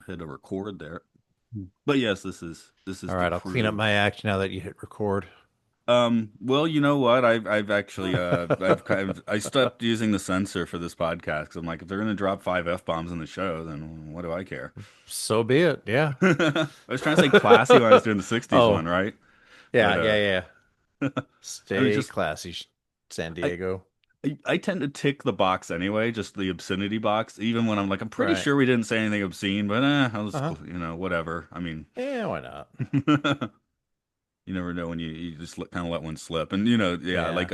hit a record there. But yes, this is All the right, I'll clean up crew. my act now that you hit record. Well, you know what? I've actually I've kind of I stopped using the censor for this podcast because I'm like, if they're gonna drop five F-bombs in the show, then what do I care? So be it. Yeah. I was trying to say classy when I was doing the 60s one, Oh, right? But yeah, yeah, yeah. I was Stay just classy, San I, Diego. I tend to tick the box anyway, just the obscenity box, even when I'm like, I'm pretty Right. sure we didn't say anything obscene, but I'll just, Uh-huh. whatever. I mean, Yeah, why not? you never know when you just kind of let one slip. And yeah, Yeah. like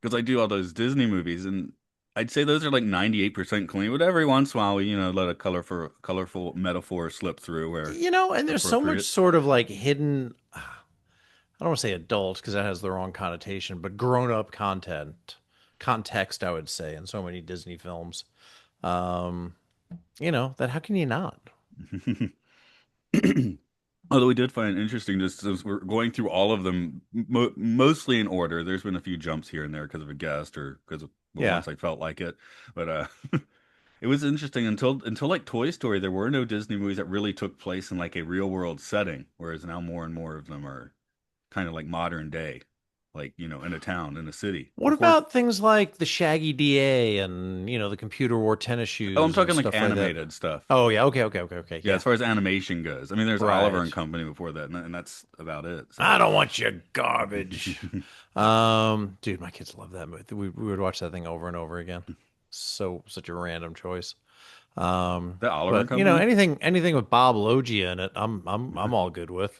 because I do all those Disney movies, and I'd say those are like 98% clean. But every once in a while, we let a colorful metaphor slip through where And there's so much appropriate. sort of like hidden, I don't want to say adult because that has the wrong connotation, but grown-up context, I would say, in so many Disney films. Um, that how can you not? Although we did find it interesting, just as we're going through all of them, mostly in order. There's been a few jumps here and there because of a guest or because of, well, Yeah. once I felt like it. But it was interesting until like Toy Story, there were no Disney movies that really took place in like a real world setting, whereas now more and more of them are kind of like modern day, like in a town, in a city. What Of course, about things like the Shaggy DA and, the computer wore tennis oh, I'm shoes and talking like stuff like that? animated stuff. Oh, yeah. Okay, okay, okay, okay. Yeah, Yeah. as far as animation goes, I mean, there's Oliver and Right. Company before that, and that's about it. So. I don't want your garbage. Dude, my kids love that movie. We would watch that thing over and over again. Such a random choice. That Oliver and But Company? anything with Bob Loggia in it, I'm all good with.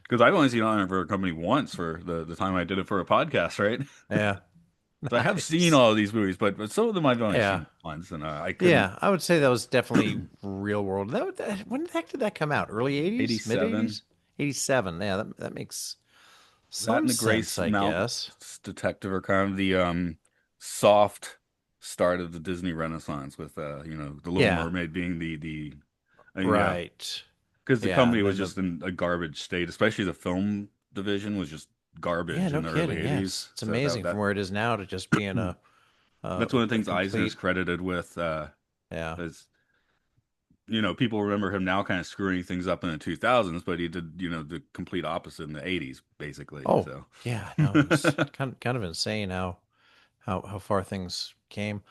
Because I've only seen Oliver and Company once for the time I did it for a podcast, right? Yeah. So I have seen Nice. all of these movies, but some of them I've only Yeah. seen once, and I couldn't. Yeah, I would say that was definitely real world. When the heck did that come out? Early 80s? Mid 87. 80s? 87. Yeah, that makes That some and the sense, Grace I Mountain guess. Detective are kind of the soft start of the Disney Renaissance with the Little Yeah, Mermaid being the yeah, right. because the Yeah, company and was then the just in a garbage state, especially the film division was just yeah, garbage in no the early kidding. Yeah, 80s. it's So that amazing from that where it is now to just being that's one of the a things Eisner's complete credited with yeah. is people remember him now kind of screwing things up in the 2000s, but he did, the complete opposite in the 80s, basically. Oh, So, yeah, no, it was kind of insane how far things came.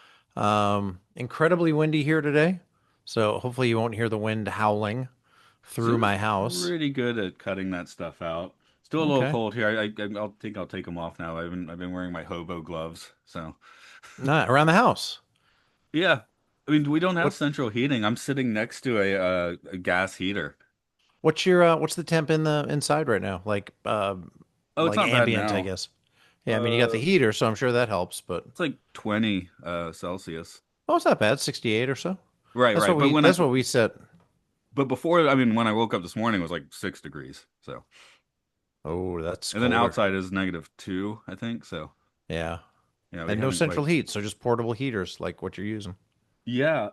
Incredibly windy here today. So hopefully you won't hear the wind howling through Zoom's my house. pretty good at cutting that stuff out. Still a little Okay. cold here. I'll take them off now. I've been wearing my hobo gloves. So, Not around the house. yeah. I mean, we don't have What central heating. I'm sitting next to a gas heater. what's the temp in the inside right now? Oh, it's Like not bad ambient, I now. guess. Yeah, I mean you got the Uh, heater, so I'm sure that helps, but it's like 20 Celsius. oh, it's not bad, 68 or so. Right, That's right. what we set. But before, I mean, when I woke up this morning, it was like 6 degrees. So. Oh, that's And then colder. outside is -2, I think. So, Yeah. we And no haven't quite. central heat, so just portable heaters like what you're using. Yeah,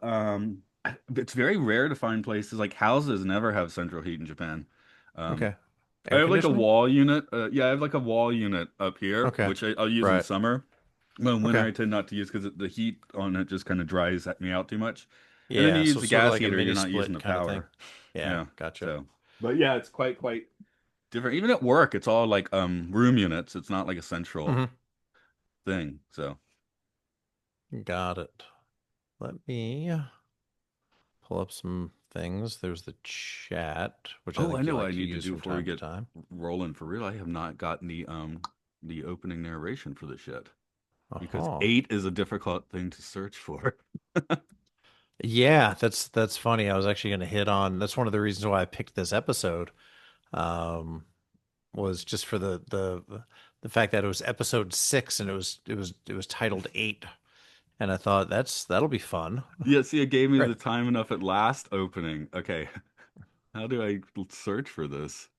it's very rare to find places like houses never have central heat in Japan. Um, Okay. I Air have like a conditioning? wall unit. Yeah, I have like a wall unit up here, Okay. which I'll use in Right. summer. But in winter, Okay. I tend not to use because the heat on it just kind of dries me out too much. And then you Yeah, use so the sort of gas like a heater, you're mini not using split the kind of thing. power. Yeah, Yeah. gotcha. So, but yeah, it's quite different. Even at work, it's all like room units. It's not like a central Hmm. thing. So. Got it. Let me pull up some things. There's the chat, which I Oh, I think you know what like I to need to use do from before we time to get time. rolling for real. I have not gotten the opening narration for this yet because Uh-huh. 8 is a difficult thing to search for. Yeah, that's funny. I was actually going to hit on that's one of the reasons why I picked this episode. Um, was just for the fact that it was episode 6 and it was titled 8, and I thought that'll be fun. Yeah, see, it gave me Right. the time enough at last opening. Okay, how do I search for this?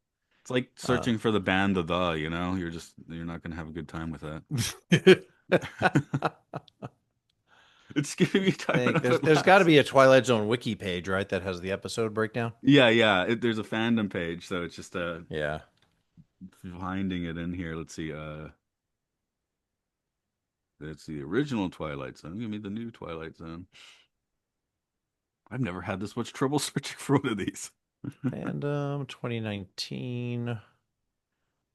It's like Uh, searching for the band you're not gonna have a good time with that. It's giving me time think enough at there's got to last. be a Twilight Zone wiki page, right, that has the episode breakdown. Yeah, yeah. There's a fandom page, so it's just Yeah. finding it in here. Let's see. That's the original Twilight Zone. Give me the new Twilight Zone. I've never had this much trouble searching for one of these. Fandom 2019,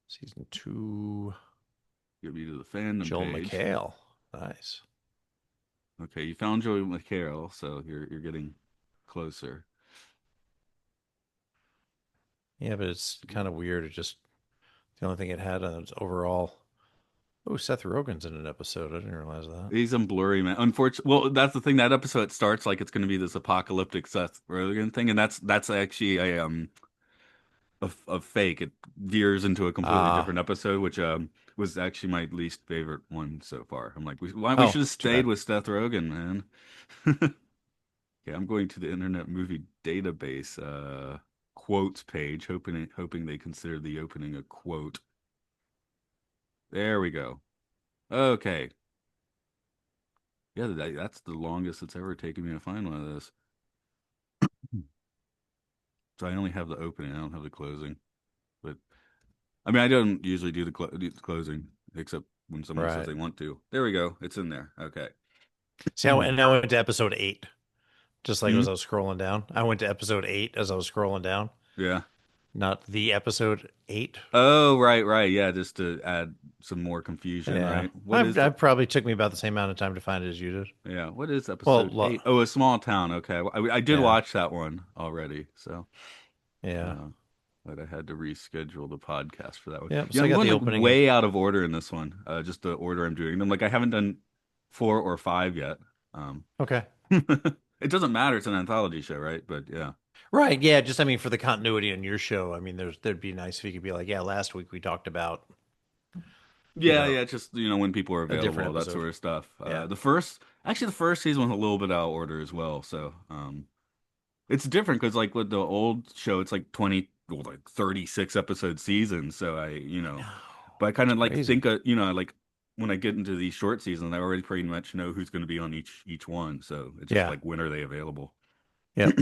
season two, Get me to the fandom Joel page. McHale. Nice. Okay, you found Joey McHale, so you're getting closer. Yeah, but it's kind of weird. It just the only thing it had on its overall. Oh, Seth Rogen's in an episode. I didn't realize that. He's in blurry, man. Unfortunately, well, that's the thing. That episode starts like it's going to be this apocalyptic Seth Rogen thing, and that's actually a fake. It veers into a completely Ah, different episode, which was actually my least favorite one so far. I'm like, we oh, should have too stayed bad. with Seth Rogen, man. Okay, I'm going to the Internet Movie Database quotes page, hoping they consider the opening a quote. There we go. Okay. Yeah, that's the longest it's ever taken me to find one of this. So I only have the opening. I don't have the closing. But I mean, I don't usually do the closing except when someone says Right. they want to. There we go. It's in there. Okay. See, and I went to episode eight, just like Hmm? as I was scrolling down. I went to episode eight as I was scrolling down, Yeah. not the episode eight. Oh, right, right. Yeah, just to add some more confusion, Yeah, right? What is I the probably took me about the same amount of time to find it as you did. Yeah, what is Well, episode 8? Oh, a small town. Okay. I did yeah, watch that one already, so yeah, uh but I had to reschedule the podcast for that one. yeah. Yeah, So I I'm got going the like opening of way out of order in this one. Just the order I'm doing them. Like I haven't done 4 or 5 yet. Um okay. it doesn't matter, it's an anthology show, right? But yeah. Right, yeah. Just I mean, for the continuity on your show, I mean, there'd be nice if you could be like, yeah, last week we talked about, you Yeah, know, yeah, just when people are a different available, that episode. sort of stuff. Yeah, The first season was a little bit out of order as well, so it's different because like with the old show, it's like 20, well, like 36 episode seasons. So I know. but I kind It's of like crazy. think, like when I get into these short seasons, I already pretty much know who's going to be on each one. So it's just Yeah. like when are they available? Yep.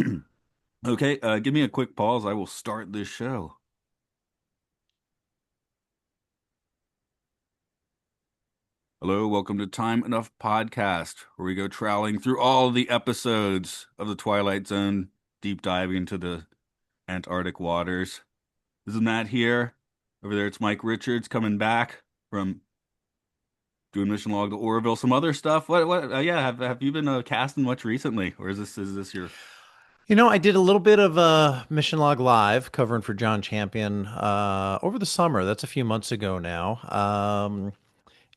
Okay, give me a quick pause. I will start this show. Hello, welcome to Time Enough Podcast, where we go troweling through all the episodes of the Twilight Zone, deep diving into the Antarctic waters. This is Matt here. Over there, it's Mike Richards coming back from doing mission log to Orville. Some other stuff. What? Yeah, have you been casting much recently, or is this your? I did a little bit of Mission Log Live covering for John Champion over the summer. That's a few months ago now.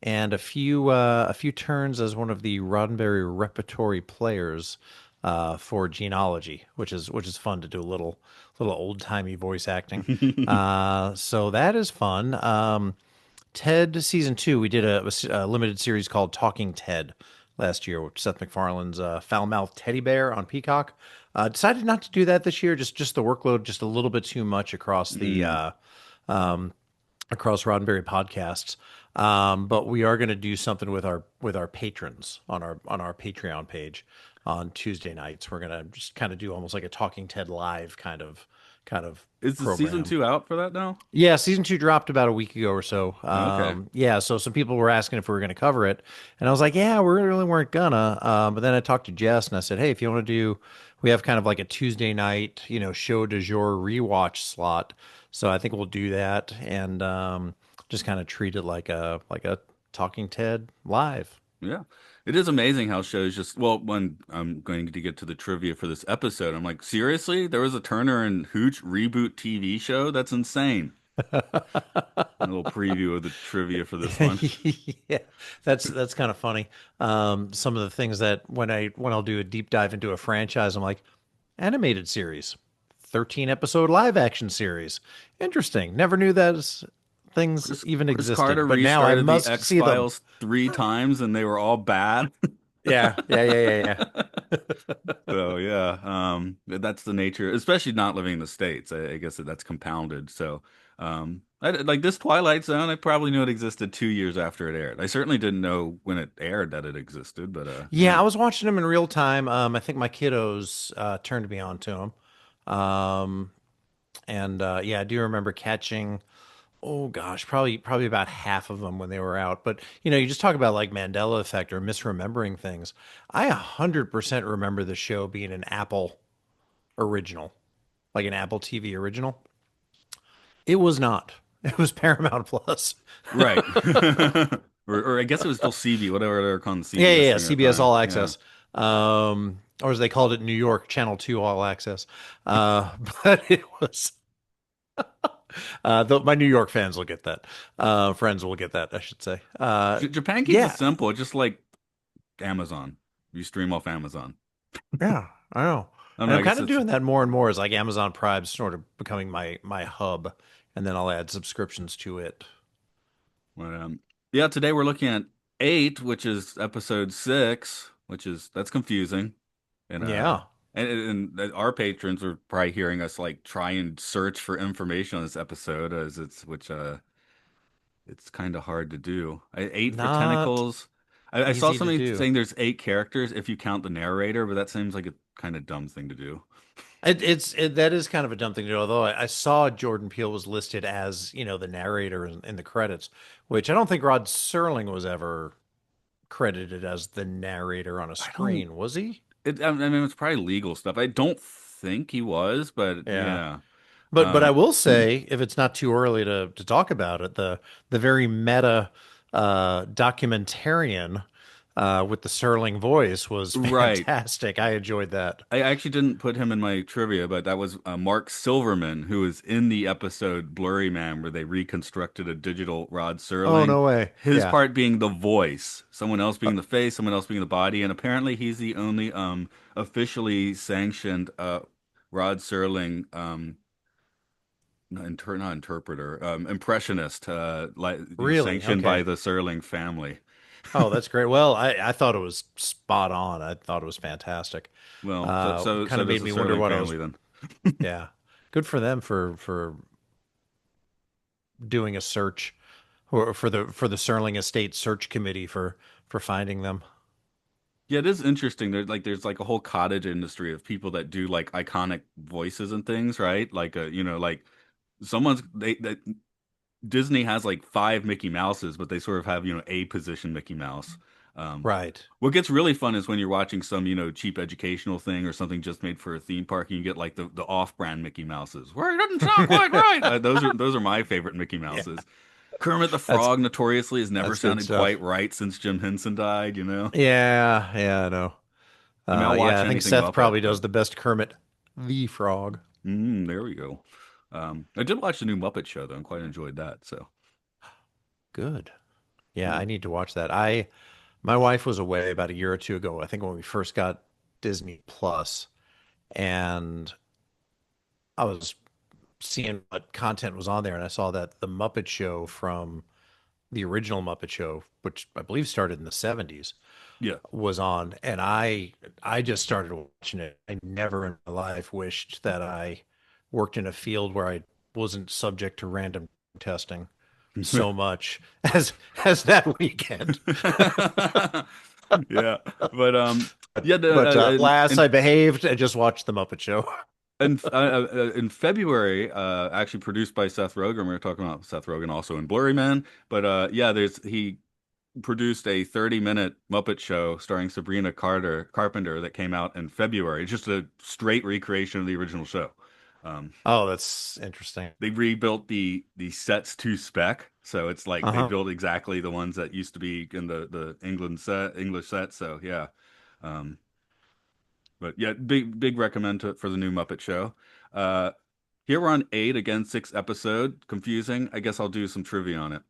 And a few turns as one of the Roddenberry repertory players for Genealogy, which is fun to do a little old timey voice acting. So that is fun. Ted season two, we did a limited series called Talking Ted last year, with Seth MacFarlane's foul mouthed teddy bear on Peacock. Decided not to do that this year. Just the workload, just a little bit too much across the Mm. across Roddenberry podcasts. But we are going to do something with our patrons on our Patreon page on Tuesday nights. We're going to just kind of do almost like a Talking Ted live kind of Is the season program. 2 out for that now? Yeah, season two dropped about a week ago or so. Okay. Yeah, so some people were asking if we were going to cover it, and I was like, yeah, we really weren't gonna. But then I talked to Jess and I said, hey, if you want to do, we have kind of like a Tuesday night, show du jour rewatch slot. So I think we'll do that and just kind of treat it like a Talking Ted live. Yeah. It is amazing how shows just, well, when I'm going to get to the trivia for this episode, I'm like, seriously? There was a Turner and Hooch reboot TV show? That's insane. A little preview of the trivia for this one. Yeah, that's kind of funny. Some of the things that when I'll do a deep dive into a franchise, I'm like, animated series, 13 episode live action series. Interesting. Never knew those things even Chris Carter existed, but now I restarted the must see them. X-Files 3 times and they were all bad. Yeah, yeah, yeah, yeah, So yeah, that's the nature, especially not living in the States. I guess that's compounded. So, like this Twilight Zone, I probably knew it existed 2 years after it aired. I certainly didn't know when it aired that it existed, but yeah. yeah. I was watching them in real time. I think my kiddos turned me on to them. And yeah, I do remember catching Oh gosh, probably about half of them when they were out. But you just talk about like Mandela effect or misremembering things. I 100% remember the show being an Apple original, like an Apple TV original. It was not. It was Paramount Plus. Right. Or I guess it was still CB, whatever they were calling the Yeah, yeah, CBS yeah, thing at the CBS time. All Yeah. Access. Or as they called it in New York, Channel 2 All Access. Uh, but it was my New York fans will get that. Friends will get that, I should say. Japan keeps it Yeah, simple, just like Amazon. You stream off Amazon. yeah, I know. I don't And know, I'm I guess kind of it's doing that more and more as like Amazon Prime's sort of becoming my hub, and then I'll add subscriptions to it. but, yeah, today we're looking at eight, which is episode six, which is that's confusing. And Yeah, and our patrons are probably hearing us like try and search for information on this episode as it's which it's kind of hard to do. Eight for not tentacles. I saw easy to somebody do. saying there's eight characters if you count the narrator, but that seems like a kind of dumb thing to do. That is kind of a dumb thing to do. Although I saw Jordan Peele was listed as the narrator in the credits, which I don't think Rod Serling was ever credited as the narrator on a I don't. screen, was he? I mean, it's probably legal stuff. I don't think he was, but Yeah. yeah. But I Um, will say, if it's not too early to talk about it, the very meta documentarian with the Serling voice was right. fantastic. I enjoyed that. I actually didn't put him in my trivia, but that was Mark Silverman, who was in the episode Blurry Man, where they reconstructed a digital Rod Oh, Serling. no way. His Yeah. part being the voice, someone else Uh, being the face, someone else being the body, and apparently he's the only officially sanctioned Rod Serling not interpreter impressionist like really? sanctioned by Okay. the Serling family. Oh, that's great. Well, I thought it was spot on. I thought it was fantastic. Well, so Kind so of does made the me wonder Serling what I was. family then. Yeah. Good for them for doing a search, or for the Serling Estate Search Committee for finding them. Yeah, it is interesting. There's like a whole cottage industry of people that do like iconic voices and things, right? Like like someone's they that Disney has like five Mickey Mouses, but they sort of have, a position Mickey Mouse. Um, Right. what gets really fun is when you're watching some, cheap educational thing or something just made for a theme park and you get like the off-brand Mickey Mouses where it doesn't sound quite right. Those are my favorite Mickey Yeah. Mouses. Kermit the That's Frog notoriously has never that's good sounded quite stuff. right since Jim Henson died. Yeah, yeah, I know. I mean, I'll Yeah, watch I think anything Seth Muppet, probably but does the best Kermit the Frog. there we go. I did watch the new Muppet Show though and quite enjoyed that. So Good. Yeah, yeah, I need to watch that. My wife was away about a year or two ago, I think when we first got Disney Plus, and I was seeing what content was on there, and I saw that the Muppet Show from the original Muppet Show, which I believe started in the 70s, yeah. was on, and I just started watching it. I never in my life wished that I worked in a field where I wasn't subject to random testing so much as that weekend. Yeah, but yeah, But alas, and I behaved and just watched the Muppet Show. in February, actually produced by Seth Rogen. We were talking about Seth Rogen also in Blurry Man, but yeah, there's he produced a 30-minute Muppet Show starring Sabrina Carpenter that came out in February. It's just a straight recreation of the original show. Um, Oh, that's interesting. they rebuilt the sets to spec, so it's like they Uh-huh. built exactly the ones that used to be in the English set. So yeah, um, but yeah, big recommend for the new Muppet Show. Uh, Here we're on eight, again, six episode. Confusing. I guess I'll do some trivia on it.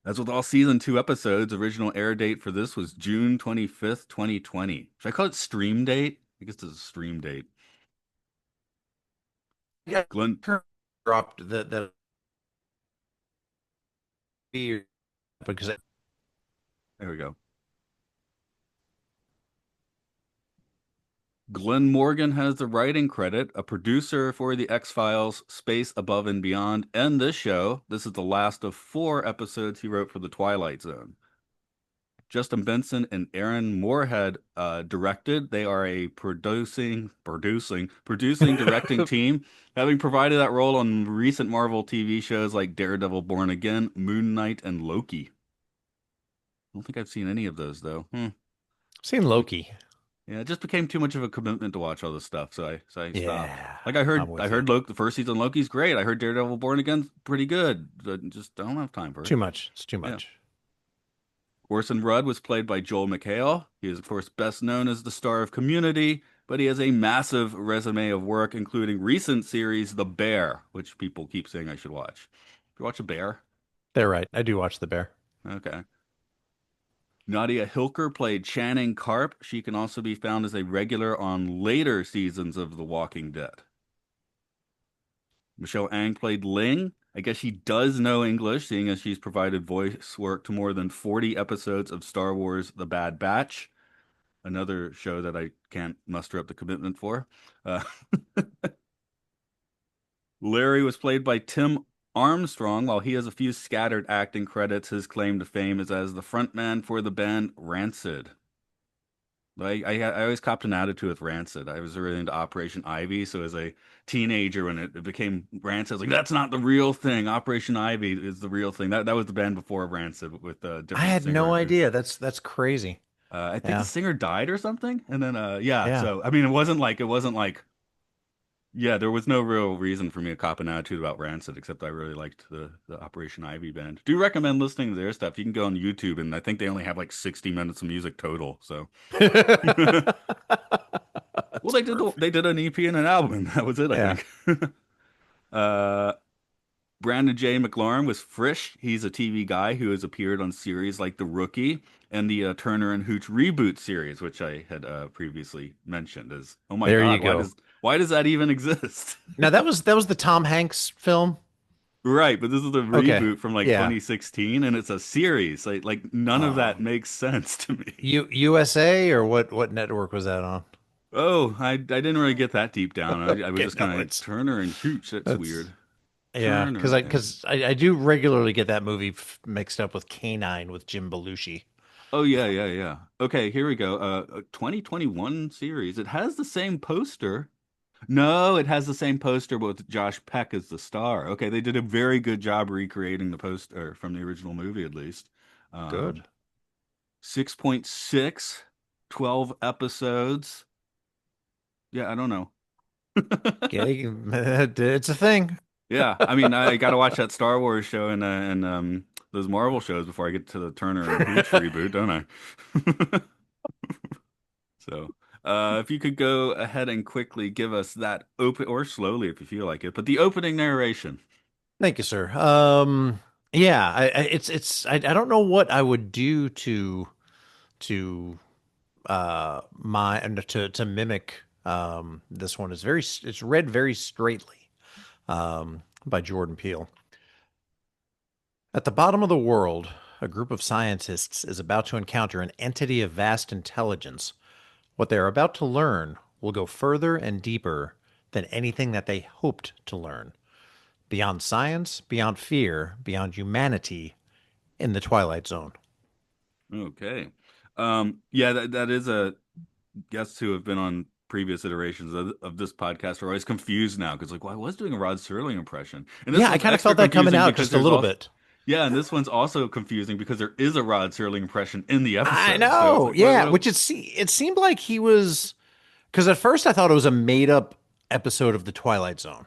As with all season two episodes, original air date for this was June 25th, 2020. Should I call it stream date? I guess this is stream date. Yeah, Glenn, dropped the because there we go. Glenn Morgan has the writing credit, a producer for The X-Files, Space Above and Beyond, and this show. This is the last of four episodes he wrote for The Twilight Zone. Justin Benson and Aaron Moorhead directed. They are a producing, directing team, having provided that role on recent Marvel TV shows like Daredevil, Born Again, Moon Knight, and Loki. I don't think I've seen any of those though. Seen Loki. Yeah, it just became too much of a commitment to watch all this stuff, so I stopped. Yeah, Like I I'm heard, I with you. heard Loki, the first season of Loki's great. I heard Daredevil, Born Again's pretty good. But just don't have time for it. Too much. It's too Yeah. much. Orson Rudd was played by Joel McHale. He is, of course, best known as the star of Community, but he has a massive resume of work, including recent series The Bear, which people keep saying I should watch. You watch The Bear? They're right. I do watch The Bear. Okay. Nadia Hilker played Channing Carp. She can also be found as a regular on later seasons of The Walking Dead. Michelle Ang played Ling. I guess she does know English, seeing as she's provided voice work to more than 40 episodes of Star Wars The Bad Batch, another show that I can't muster up the commitment for. Uh, Larry was played by Tim Armstrong. While he has a few scattered acting credits, his claim to fame is as the frontman for the band Rancid. I always copped an attitude with Rancid. I was really into Operation Ivy, so as a teenager, when it became Rancid, I was like, "That's not the real thing. Operation Ivy is the real thing." That was the band before Rancid with a I different had no singer. idea. That's crazy. I think the Yeah. singer died or something, and then yeah. Yeah. So I mean, it wasn't like yeah, there was no real reason for me to cop an attitude about Rancid, except I really liked the Operation Ivy band. Do recommend listening to their stuff. You can go on YouTube, and I think they only have like 60 minutes of music total. So. Well, That's they perfect. did an EP and an album, and that was it, I Yeah. think. uh, Brandon J. McLaurin was Frisch. He's a TV guy who has appeared on series like The Rookie and the Turner and Hooch reboot series, which I had previously mentioned. As oh my There you God, go. why does that even exist? Now that was the Tom Hanks film. Right, but this is a Okay. reboot from like Yeah. 2016, and it's a series. Like none of that Um, makes sense to me. USA or what network was that on? Oh, I didn't really get that deep down. I was Okay, just no, kind of like it's Turner and Hooch. That's that's weird. yeah, Turner and because I do regularly get that movie mixed up with Canine with Jim Belushi. Oh yeah, yeah, yeah. Okay, here we go. A 2021 series. It has the same poster. No, it has the same poster, but with Josh Peck as the star. Okay, they did a very good job recreating the poster from the original movie, at least. Good. Um, 6.6, 12 episodes. Yeah, I don't know. Yeah, it's a thing. Yeah, I mean, I got to watch that Star Wars show and those Marvel shows before I get to the Turner and Hooch reboot, don't I? So, if you could go ahead and quickly give us that open, or slowly if you feel like it, but the opening narration. Thank you, sir. Yeah, I don't know what I would do to my and to mimic this one. It's read very straightly by Jordan Peele. At the bottom of the world, a group of scientists is about to encounter an entity of vast intelligence. What they are about to learn will go further and deeper than anything that they hoped to learn. Beyond science, beyond fear, beyond humanity, in the Twilight Zone. Okay. Yeah, that is a guests who have been on previous iterations of this podcast are always confused now because like, well, I was doing a Rod Serling impression, and this Yeah, I one's kind of extra felt that coming confusing out because just a there's little also bit. yeah, and this one's also confusing because there is a Rod Serling impression in the I episode. So it's know, like, yeah, what? which it seemed like he was because at first I thought it was a made up episode of the Twilight Zone.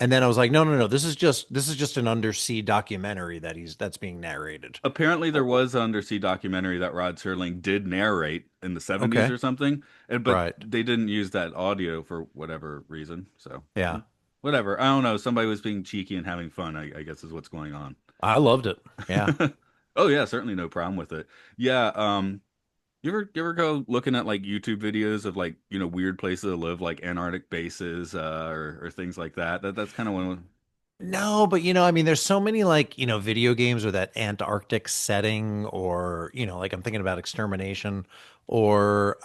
And then I was like, no, no, no. This is just an undersea documentary that's being narrated. Apparently, there Oh, was an undersea documentary that Rod Serling did narrate in the 70s okay. or something, but Right. they didn't use that audio for whatever reason. So, Yeah. whatever. I don't know. Somebody was being cheeky and having fun, I guess is what's going on. I loved it. Yeah. Oh yeah, certainly no problem with it. Yeah, you ever go looking at like YouTube videos of like, weird places to live, like Antarctic bases, or things like that? That's kind of one. No, but I mean, there's so many like, video games with that Antarctic setting or, like I'm thinking about Extermination or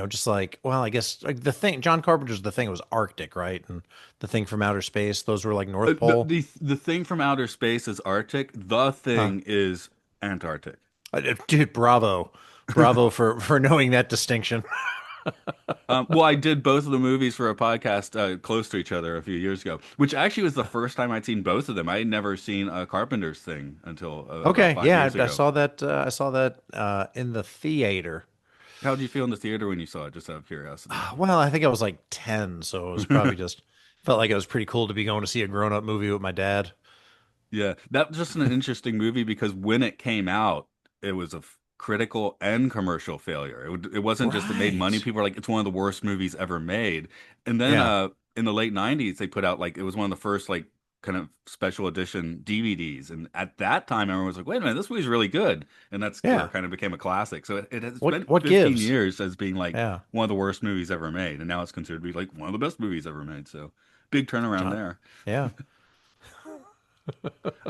just like, well, I guess like the thing John Carpenter's The Thing was Arctic, right? And The Thing from Outer Space, those were like Uh, North the, Pole. the the thing from outer space is Arctic. The Huh. thing is Antarctic. Dude, bravo. Bravo for knowing that distinction. Well, I did both of the movies for a podcast close to each other a few years ago, which actually was the first time I'd seen both of them. I had never seen a Carpenter's thing until about Okay, 5 years yeah, I ago. saw that. I saw that in the theater. How did you feel in the theater when you saw it? Just out of curiosity. Well, I think I was like 10, so it was probably just felt like it was pretty cool to be going to see a grown-up movie with my dad. Yeah, that was just an interesting movie because when it came out, it was a critical and commercial failure. It wasn't just it made money. Right. People were like, it's one of the worst movies ever made. And then Yeah. in the late 90s, they put out like it was one of the first like kind of special edition DVDs. And at that time, everyone was like, wait a minute, this movie's really good. And that's where Yeah. it kind of became a classic. So it has What spent what 15 gives? years as being like Yeah. one of the worst movies ever made. And now it's considered to be like one of the best movies ever made. So big turnaround John. there. Yeah.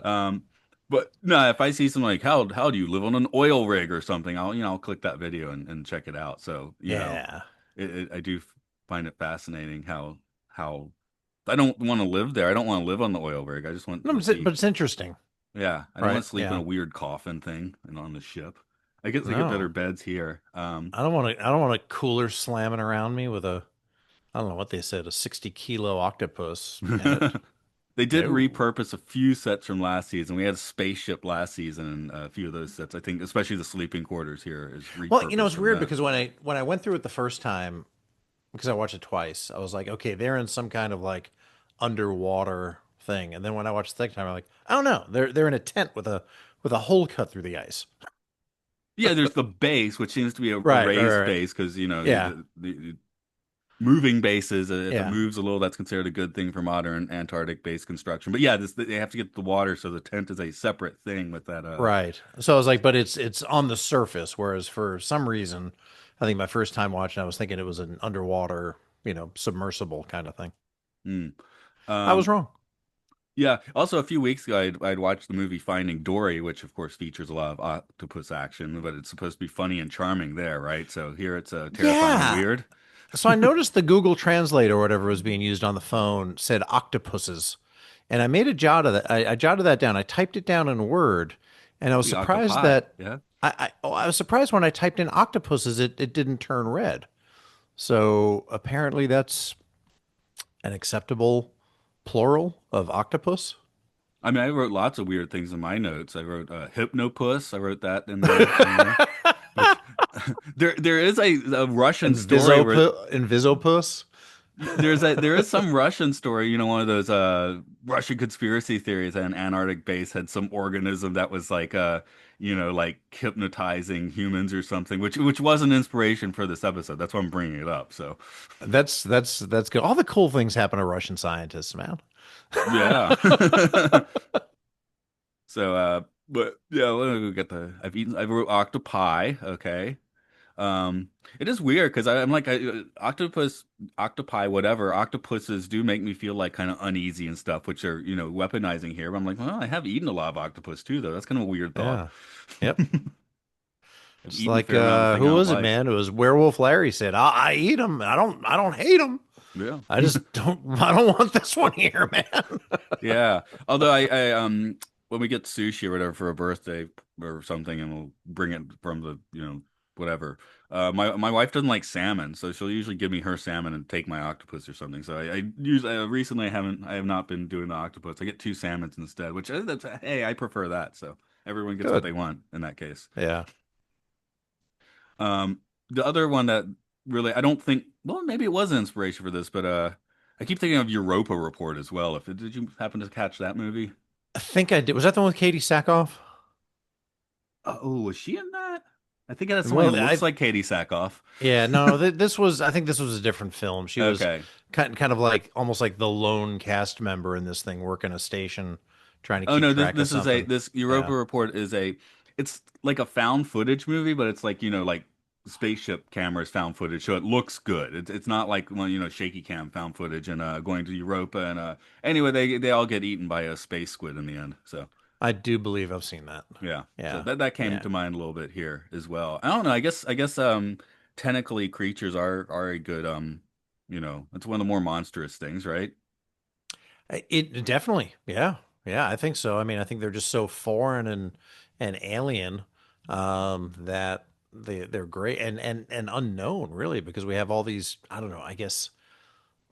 Um, but no, if I see something like how do you live on an oil rig or something, I'll click that video and check it out. So Yeah. I do find it fascinating how I don't want to live there. I don't want to live on the oil rig. I just want No, to see. but it's interesting, Yeah, I don't right? want to sleep in a Yeah. weird coffin thing and on the ship. I guess I get better No. beds here. I don't want a cooler slamming around me with a I don't know what they said, a 60-kilo octopus in it. They did No. repurpose a few sets from last season. We had a spaceship last season, and a few of those sets, I think, especially the sleeping quarters here, is Well, repurposed it's from weird that. because when I went through it the first time, because I watched it twice, I was like, okay, they're in some kind of like underwater thing. And then when I watched the second time, I'm like, I don't know. They're in a tent with a hole cut through the ice. Yeah, there's the base, which seems to be a Right, right, raised right. base because Yeah. the moving bases. If it Yeah. moves a little, that's considered a good thing for modern Antarctic base construction. But yeah, they have to get the water, so the tent is a separate thing with that. Right. So I was like, but it's on the surface, whereas for some reason, I think my first time watching, I was thinking it was an underwater, submersible kind of thing. Hmm. I was Um, wrong. yeah. Also, a few weeks ago, I'd watched the movie Finding Dory, which of course features a lot of octopus action, but it's supposed to be funny and charming there, right? So here it's terrifying and Yeah. weird. So I noticed the Google Translate or whatever was being used on the phone said octopuses. And I made a jot of that. I jotted that down. I typed it down in Word, and I was The surprised octopi. that Yeah. I was surprised when I typed in octopuses, it didn't turn red. So apparently that's an acceptable plural of octopus. I mean, I wrote lots of weird things in my notes. I wrote hypnopus. I wrote that in there somewhere. But there is a Russian story where Invisopus. there is some Russian story, one of those Russian conspiracy theories that an Antarctic base had some organism that was like like hypnotizing humans or something, which was an inspiration for this episode. That's why I'm bringing it up. So That's good. All the cool things happen to Russian scientists, man. yeah. So but yeah, let me get the I wrote octopi, okay. It is weird because I'm like octopi, whatever. Octopuses do make me feel like kind of uneasy and stuff, which are weaponizing here. But I'm like, well, I have eaten a lot of octopus too, though. That's kind of a weird thought. Yeah. Yep. I've Just eaten a like fair amount of thing I who don't was it, like. man? It was Werewolf Larry said, I eat them. I don't hate them. Yeah, I just don't I don't want this one here, man." yeah. Although when we get sushi or whatever for a birthday or something, and we'll bring it from the whatever. My wife doesn't like salmon, so she'll usually give me her salmon and take my octopus or something. So I usually recently I have not been doing the octopus. I get two salmons instead, which hey, I prefer that. So everyone gets what Good. they want in that case. Yeah. The other one that really I don't think well maybe it was an inspiration for this, but I keep thinking of Europa Report as well. If did you happen to catch that movie? I think I did. Was that the one with Katie Sackhoff? Oh, was she in that? I think that's someone who Well, looks like Katie Sackhoff. yeah, no, this was I think this was a different film. She was Okay. kind of like almost like the lone cast member in this thing working a station trying to Oh keep no, this track of this is a something. this Europa Yeah. Report is it's like a found footage movie, but it's like like spaceship cameras found footage, so it looks good. It's not like well, shaky cam found footage and going to Europa and anyway they all get eaten by a space squid in the end. So I do believe I've seen that. yeah, so Yeah. that came Yeah. to mind a little bit here as well. I don't know. I guess tentacly creatures are a good it's one of the more monstrous things, right? It definitely. Yeah. Yeah, I think so. I mean, I think they're just so foreign and alien. that they're great and unknown really because we have all these, I don't know, I guess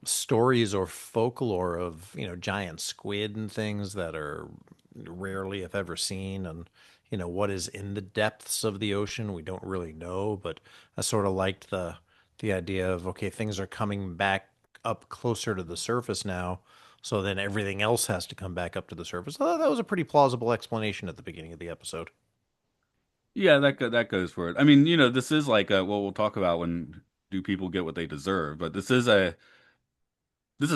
stories or folklore of, giant squid and things that are rarely if ever seen. And what is in the depths of the ocean we don't really know, but I sort of liked the idea of, okay, things are coming back up closer to the surface now, so then everything else has to come back up to the surface. That was a pretty plausible explanation at the beginning of the episode. Yeah, that goes for it. I mean, this is like what we'll talk about when do people get what they deserve, but this is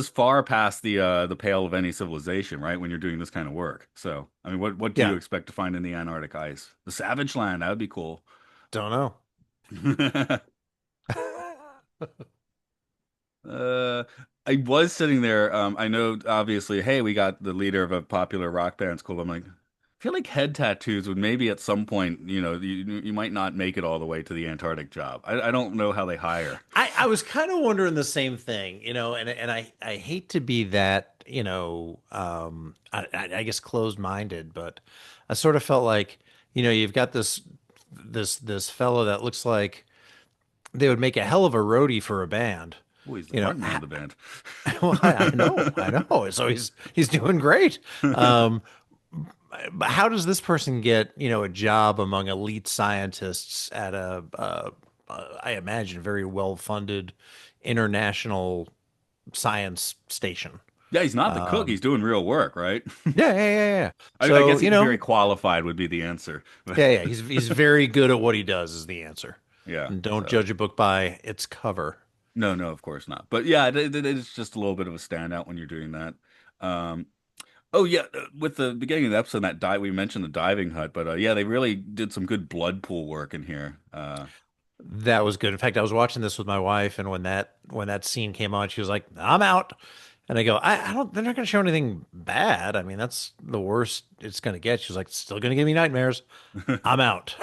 far past the pale of any civilization, right? When you're doing this kind of work. So, I mean, what do Yeah, you expect to find in the Antarctic ice? The Savage Land, that would be cool. don't know. Uh, I was sitting there. I know, obviously, hey, we got the leader of a popular rock band. It's cool. I'm like, I feel like head tattoos would maybe at some point, you might not make it all the way to the Antarctic job. I don't know how they hire. I was kind of wondering the same thing, and I hate to be that, I guess closed-minded, but I sort of felt like, you've got this fellow that looks like they would make a hell of a roadie for a band. Oh, he's the You know, front man of the band. well, I know. So he's doing great. Um, but how does this person get, a job among elite scientists at I imagine, very well-funded international science station? Yeah, he's not the cook. Um, He's doing real work, right? yeah. I So, guess he's very qualified would be the answer. yeah. He's very good at what he does is the answer. Yeah. And don't So judge a book by its cover. no, no, of course not. But yeah, it's just a little bit of a standout when you're doing that. Um, oh yeah, with the beginning of the episode, that dive we mentioned the diving hut, but yeah, they really did some good blood pool work in here. That was good. In fact, I was watching this with my wife, and when that scene came on, she was like, "I'm out." And I go, I don't. They're not going to show anything bad. I mean, that's the worst it's going to get. She's like, "Still going to give me nightmares." I'm out.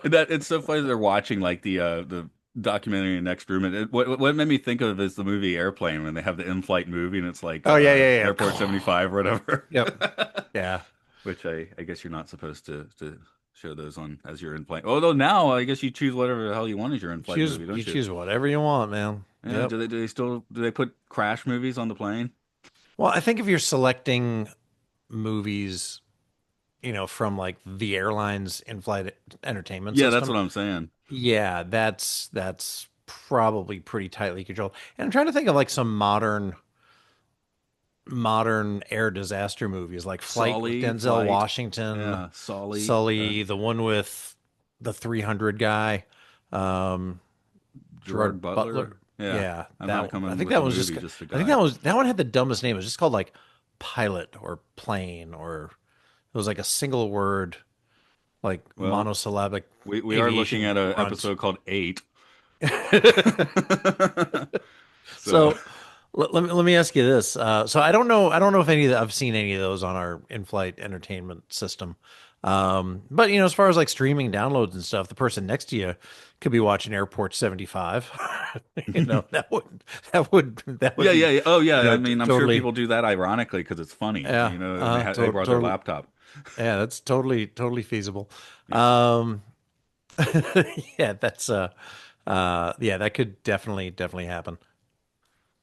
That it's so funny they're watching like the documentary in the next room. And what made me think of is the movie Airplane when they have the in-flight movie and it's like Oh yeah. Airport 75 or whatever. Yep. Yeah. Which I guess you're not supposed to show those on as you're in flight. Although now I guess you choose whatever the hell you want as your in-flight Choose movie, you don't you? choose whatever you want, man. Yeah. Yep. Do they still do they put crash movies on the plane? Well, I think if you're selecting movies, from like the airline's in-flight entertainment Yeah, that's system, what I'm saying. yeah, that's probably pretty tightly controlled. And I'm trying to think of like some modern air disaster movies, like Flight with Denzel Flight. Washington, Yeah, Sully, Sully, the one with the 300 guy, um, Gerard Gerard Butler. Butler. Yeah, Yeah, I'm that not I coming think with the that was just. movie, just the I think guy. that one had the dumbest name. It was just called like Pilot or Plane, or it was like a single word, like Well, monosyllabic we are looking aviation at an grunt. episode called Eight. So, So let me ask you this. So I don't know if I've seen any of those on our in-flight entertainment system. But as far as like streaming downloads and stuff, the person next to you could be watching Airport 75. That would be, yeah. Oh, yeah. I mean, I'm sure totally, people do that ironically because it's funny, yeah, and they brought their totally, laptop. yeah, that's totally feasible. Yeah. Um, yeah, yeah, that could definitely happen.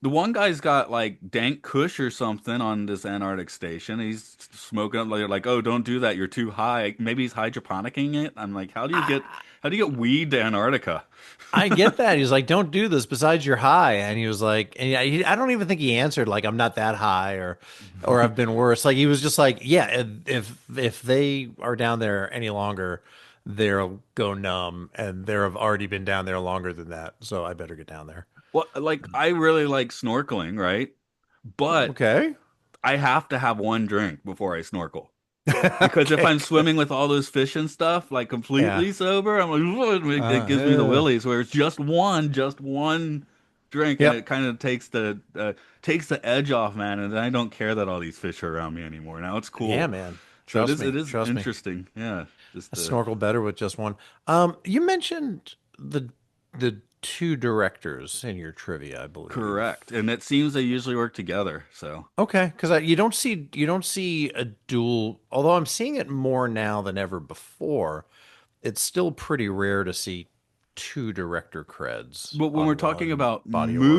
The one guy's got like dank kush or something on this Antarctic station. He's smoking up like, oh, don't do that. You're too high. Maybe he's hydroponicking it. I'm like, how do you get weed to Antarctica? I get that. He's like, "Don't do this. Besides, you're high." And he was like, and I don't even think he answered like, "I'm not that high," or "I've been worse." Like he was just like, "Yeah, if they are down there any longer, they'll go numb, and they've already been down there longer than that. So I better get down there." Well, like I really like snorkeling, right? But Okay. I have to have one drink before I snorkel. Because if Okay. I'm swimming with all those fish and stuff, like Yeah. completely sober, I'm like, "Ugh," it gives me the Uh, willies. Where it's just one drink, and it yep. kind of takes the edge off, man. And I don't care that all these fish are around me anymore. Now it's Yeah, cool. man. So Trust it me. is Trust me. interesting. Yeah, just I snorkel better with just one. You mentioned the two directors in your trivia, I believe. Correct. And it seems they usually work together. So, Okay, because you don't see a dual. Although I'm seeing it more now than ever before, it's still pretty rare to see two director creds but when we're on talking one about body of work.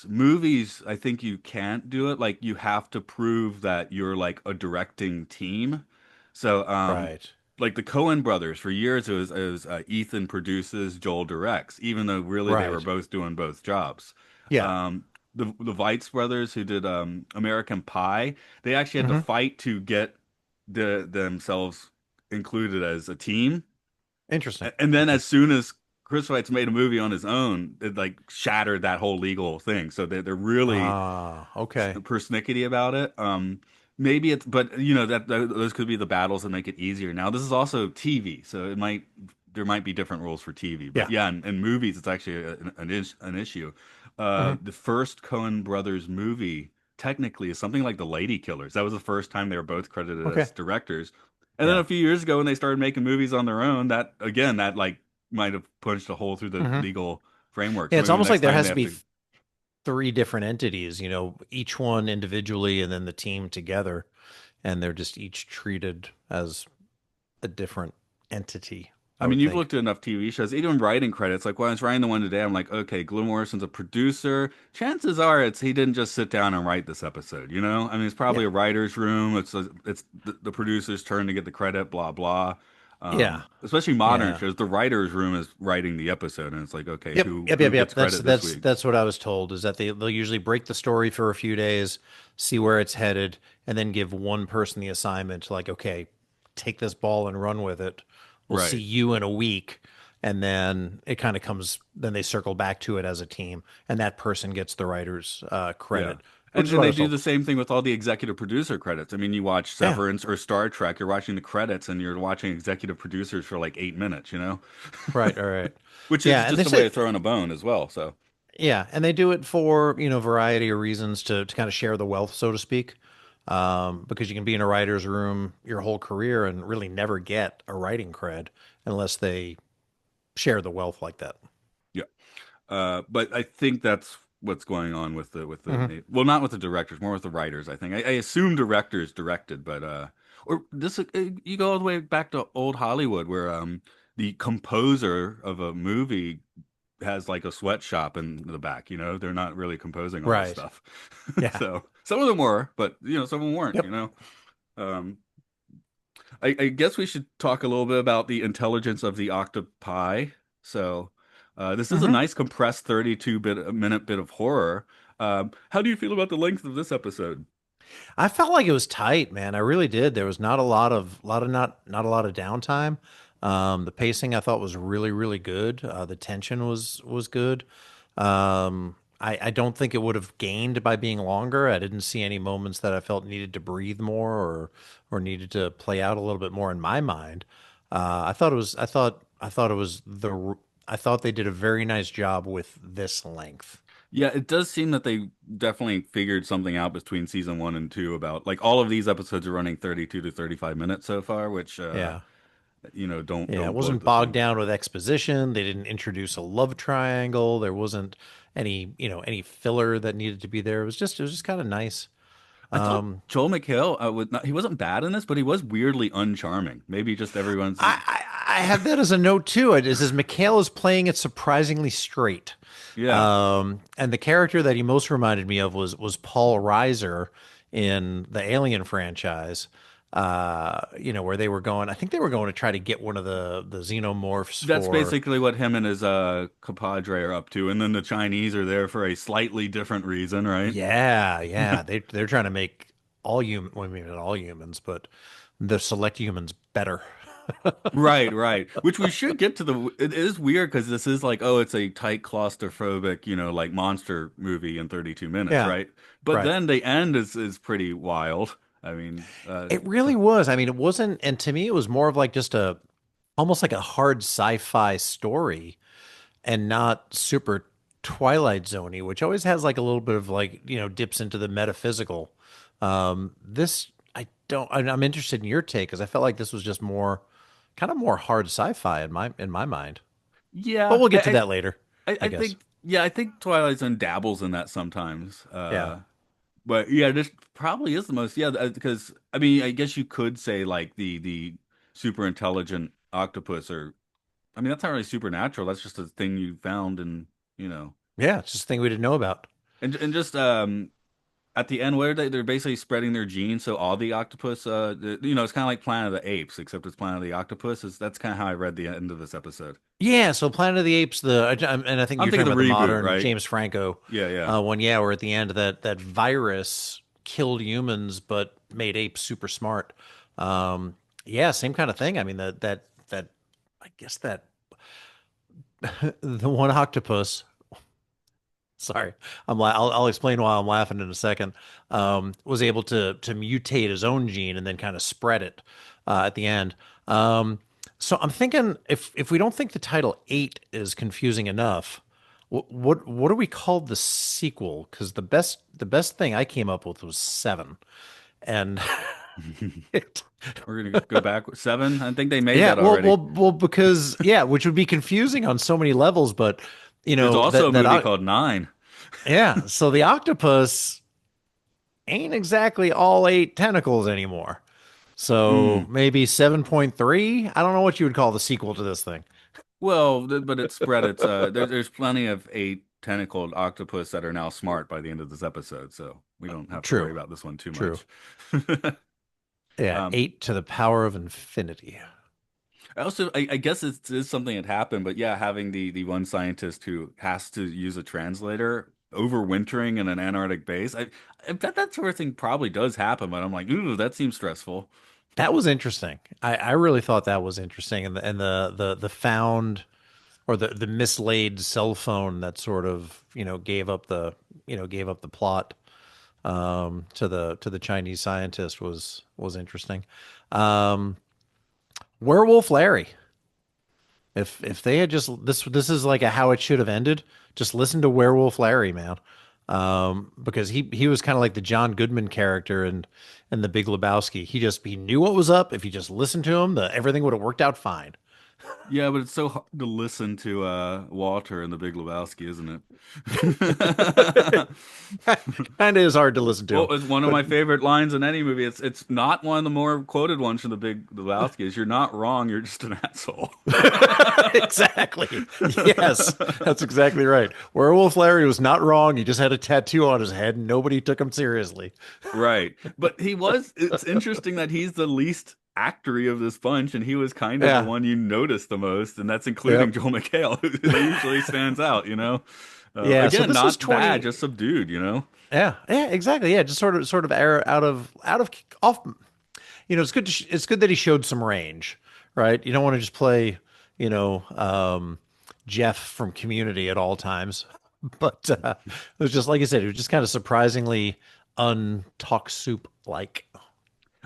movies, I think you can't do it. Like you have to prove that you're like a directing team. So, Right, like the Coen brothers, for years it was Ethan produces, Joel directs, even though really they were right. both doing both jobs. Yeah. Um, the Weitz brothers who did American Pie, they actually had to Hmm. fight to get themselves included as a team. Interesting. And then Okay. as soon as Chris Weitz made a movie on his own, it like shattered that whole legal thing. So they're really Ah, okay. persnickety about it. Maybe it's, but those could be the battles that make it easier. Now this is also TV, so there might be different rules for TV. But Yeah. yeah, in movies, it's actually an issue. Hmm. The first Coen Brothers movie technically is something like The Lady Killers. That was the first time they were both credited Okay. as directors. And then Yeah. a few years ago, when they started making movies on their own, that again, that like might have punched a hole through the Hmm. legal framework. Yeah, So it's maybe almost next like there time they has to have be to. three different entities, each one individually and then the team together, and they're just each treated as a different entity, I I mean, would you've think. looked at enough TV shows, even writing credits. Like when I was writing the one today, I'm like, okay, Glenn Morrison's a producer. Chances are, it's he didn't just sit down and write this episode. I mean, it's probably Yeah. a writer's room. It's the producer's turn to get the credit. Blah blah. Yeah. Especially modern Yeah. shows, the writer's room is writing the episode, and it's like, okay, Yep, who yep, who yep, yep. gets credit this week? That's what I was told is that they'll usually break the story for a few days, see where it's headed, and then give one person the assignment, like, okay, take this ball and run with it. We'll see Right. you in a week. And then it kind of comes, then they circle back to it as a team, and that person gets the writer's Yeah. credit, which And is and what I they was do told. the same thing with all the executive producer credits. I mean, you watch Yeah. Severance or Star Trek, you're watching the credits and you're watching executive producers for like 8 minutes, Right. All right. which is Yeah. And they just a way said, of throwing a bone as well. So, yeah, and they do it for, variety of reasons to kind of share the wealth, so to speak. Because you can be in a writer's room your whole career and really never get a writing cred unless they share the wealth like that. yeah. But I think that's what's going on with Hmm. well, not with the directors, more with the writers. I think I assume directors directed, but or this you go all the way back to old Hollywood where the composer of a movie has like a sweatshop in the back. They're not really composing all this Right. stuff. Yeah. So some of them were, but some of them weren't. Yep. Um, I guess we should talk a little bit about the intelligence of the octopi. So, this is a Hmm. nice compressed 32 minute bit of horror. How do you feel about the length of this episode? I felt like it was tight, man. I really did. There was not a lot of not a lot of downtime. The pacing I thought was really, really good. The tension was good. I don't think it would have gained by being longer. I didn't see any moments that I felt needed to breathe more or needed to play out a little bit more in my mind. I thought it was I thought they did a very nice job with this length. Yeah, it does seem that they definitely figured something out between season one and two about like all of these episodes are running 32 to 35 minutes so far, which Yeah. Yeah, it don't bloat wasn't the bogged thing. down with exposition. They didn't introduce a love triangle. There wasn't any filler that needed to be there. It was just kind of nice. I thought Um, Joel McHale he wasn't bad in this, but he was weirdly uncharming. Maybe just everyone's I have that as a note too. It says Mikhail is playing it surprisingly straight. yeah. And the character that he most reminded me of was Paul Reiser in the Alien franchise. Where they were going. I think they were going to try to get one of the xenomorphs That's for. basically what him and his compadre are up to, and then the Chinese are there for a slightly different reason, right? Yeah, yeah. They're trying to make all human, well, maybe not all humans, but the select humans better. Right, right. Which we should get to the. It is weird because this is like, oh, it's a tight, claustrophobic, like monster movie in 32 minutes, Yeah, right? But right. then the end is pretty wild. I mean, It really was. I mean, it wasn't, and to me, it was more of like just almost like a hard sci-fi story and not super Twilight Zoney, which always has like a little bit of like, dips into the metaphysical. This, I don't, I'm interested in your take because I felt like this was just more, kind of more hard sci-fi in my mind. But yeah. we'll get to that later. I I guess. think yeah, I think Twilight Zone dabbles in that sometimes. Yeah. But yeah, this probably is the most yeah because I mean I guess you could say like the super intelligent octopus or I mean that's not really supernatural. That's just a thing you found and you know Yeah, it's just a thing we didn't know about. and just at the end, what are they? They're basically spreading their genes, so all the octopus, it's kind of like Planet of the Apes, except it's Planet of the Octopus. That's kind of how I read the end of this episode. Yeah, so Planet of the Apes, and I think I'm you're talking thinking about the the reboot, modern right? James Franco Yeah, yeah. one. Yeah, where at the end that virus killed humans but made apes super smart. Um, yeah, same kind of thing. I mean that I guess that the one octopus. Sorry, I'll explain why I'm laughing in a second. Was able to mutate his own gene and then kind of spread it at the end. Um, so I'm thinking if we don't think the title eight is confusing enough, what do we call the sequel? Because the best thing I came up with was seven, and it, We're gonna go back seven. I think they made yeah, that already. because yeah, which would be confusing on so many levels, but There's also a that movie called Nine. yeah, so the octopus ain't exactly all eight tentacles anymore. So Mm. maybe 7.3? I don't know what you would call the sequel to this thing. Well, but it's spread. There's plenty of eight tentacled octopus that are now smart by the end of this episode, so we don't have to worry True. about this one too True. much. Yeah, Um, eight to the power of infinity. I guess it's something that happened, but yeah, having the one scientist who has to use a translator overwintering in an Antarctic base, I bet that sort of thing probably does happen, but I'm like, ooh, that seems stressful. That was interesting. I really thought that was interesting. And the found or the mislaid cell phone that sort of, gave up the plot to the Chinese scientist was interesting. Um, Werewolf Larry. If they had just this is like a how it should have ended. Just listen to Werewolf Larry, man. Because he was kind of like the John Goodman character in The Big Lebowski. He knew what was up. If you just listened to him, everything would have worked out fine. Yeah, but it's so hard to listen to Walter in The Big Lebowski, isn't it? Kind of is hard to listen to him, Well, it's one of but my favorite lines in any movie. It's not one of the more quoted ones from The Big Lebowski. Is you're not wrong, you're just an asshole. exactly. Yes, that's exactly right. Werewolf Larry was not wrong. He just had a tattoo on his head, and nobody took him seriously. Right. But it's interesting that he's the least actory of this bunch, and he was kind of the Yeah. one you notice the most, and that's including Yep. Joel McHale, who usually stands out. Yeah. So Again, this was not bad, 20. just subdued. Yeah. Yeah. Exactly. Yeah. Just sort of air out of off. It's good that he showed some range, right? You don't want to just play, you know, um, Jeff from Community at all times. But it was just like I said, it was just kind of surprisingly untalk soup like.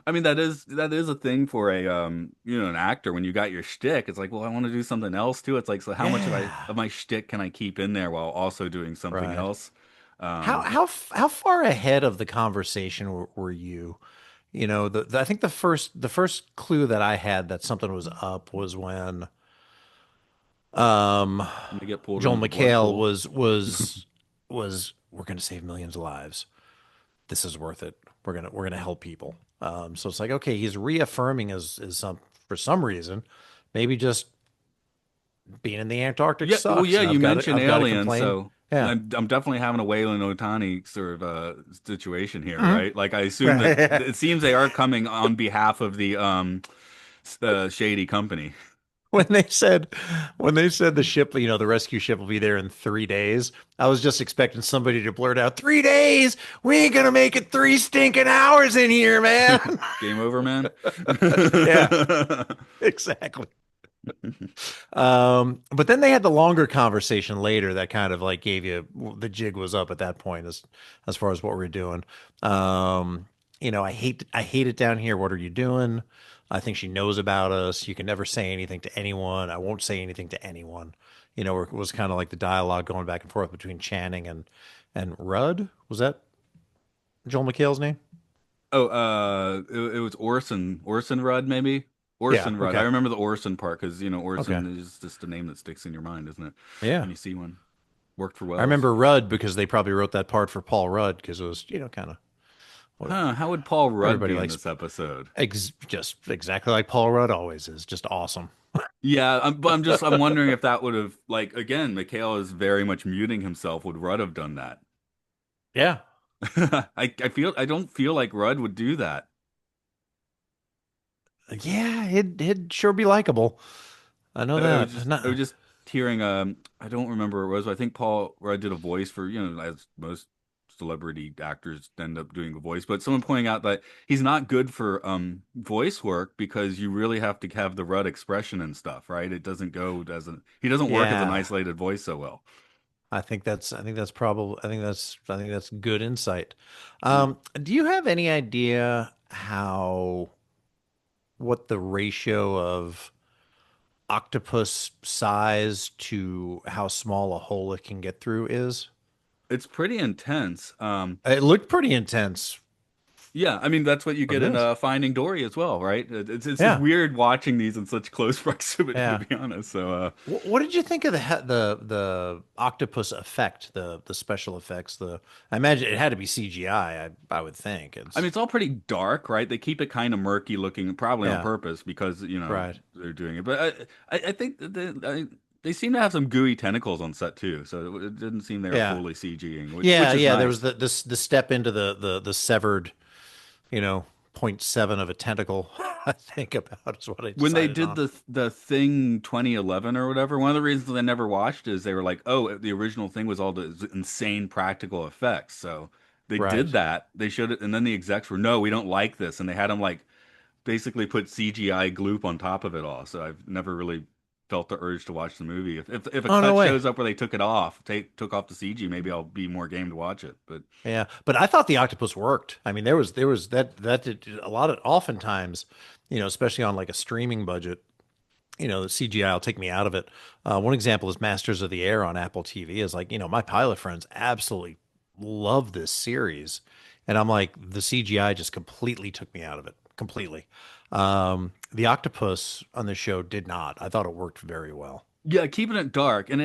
I mean, that is a thing for an actor when you got your shtick. It's like, well, I want to do something else too. It's like, so how much of I Yeah. of my shtick can I keep in there while also doing something Right. else? How Um, how how far ahead of the conversation were you? I think the first clue that I had that something was up was when um they get pulled Joel into the blood McHale pool. was we're gonna save millions of lives. This is worth it. We're gonna help people. So it's like okay, he's reaffirming his some for some reason, maybe just being in the Antarctic Yeah, well, sucks, yeah, and you mentioned I've got to aliens, complain. so Yeah. I'm definitely having a Wayland Otani sort of situation here, Mhm. right? Like I assume that it seems they are coming on behalf of the shady company. When they said the ship, the rescue ship will be there in 3 days, I was just expecting somebody to blurt out, 3 days? We ain't gonna make it 3 stinking hours in here, man. Game over, man. Yeah, exactly. But then they had the longer conversation later that kind of like gave you the jig was up at that point as far as what we're doing. I hate it down here. What are you doing? I think she knows about us. You can never say anything to anyone. I won't say anything to anyone. It was kind of like the dialogue going back and forth between Channing and Rudd. Was that Joel McHale's name? Oh, it was Orson Rudd, maybe Yeah. Orson Rudd. I Okay. remember the Orson part because Okay. Orson is just a name that sticks in your mind, isn't it? Yeah. When you see one. Worked for I Wells. remember Rudd because they probably wrote that part for Paul Rudd because it was, kind of what Huh, how would Paul Rudd everybody be in likes. this episode? Just exactly like Paul Rudd always is, just awesome. Yeah, but I'm wondering if that would have like again, Mikhail is very much muting himself. Would Rudd have done that? Yeah. I don't feel like Rudd would do that. Yeah, it'd sure be likable. I know that. I was No, just hearing I don't remember what it was, but I think Paul Rudd did a voice for, as most celebrity actors end up doing a voice, but someone pointing out that he's not good for voice work because you really have to have the Rudd expression and stuff, right? It doesn't go as an he doesn't work as an yeah. isolated voice so well. I think that's good insight. Yeah. Do you have any idea what the ratio of octopus size to how small a hole it can get through is? It's pretty intense. It looked pretty intense Yeah, I mean that's what you for get in this. Finding Dory as well, right? It's just Yeah, weird watching these in such close proximity, to yeah. be honest. So What did you think of the octopus effect, the special effects? I imagine it had to be CGI. I would think I mean, it's it's all pretty dark, right? They keep it kind of murky looking, probably on yeah, purpose because, right. they're doing it. But I think that they seem to have some gooey tentacles on set too. So it didn't seem they were Yeah, fully CGing, which yeah, is yeah. There was nice. the step into the severed, you know, point 0.7 of a tentacle. I think about is what I When they decided did on. the thing 2011 or whatever, one of the reasons I never watched is they were like, oh, the original thing was all the insane practical effects. So they did Right. that. They showed it, and then the execs were, no, we don't like this, and they had them like basically put CGI gloop on top of it all. So I've never really felt the urge to watch the movie. If a Oh no cut way. shows up where they took it off, took off the CG, maybe I'll be more game to watch it. But Yeah, but I thought the octopus worked. I mean, there was that did a lot of oftentimes, especially on like a streaming budget. The CGI will take me out of it. One example is Masters of the Air on Apple TV. Is like, my pilot friends absolutely love this series, and I'm like, the CGI just completely took me out of it, completely. The octopus on the show did not. I thought it worked very well. yeah, keeping it dark, and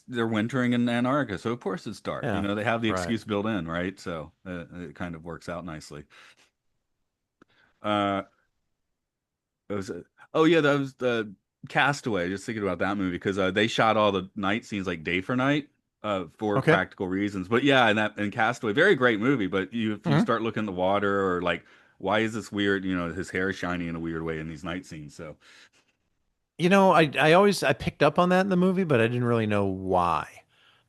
they're wintering in Antarctica, so of course it's dark. Yeah, They have the right. excuse built in, right? So it kind of works out nicely. Uh, it was oh yeah, that was the Castaway. Just thinking about that movie because they shot all the night scenes like day for night for Okay. practical reasons. But yeah, and Castaway, very great movie. But if you Mhm. start looking at the water or like why is this weird? His hair is shiny in a weird way in these night scenes. So I picked up on that in the movie, but I didn't really know why.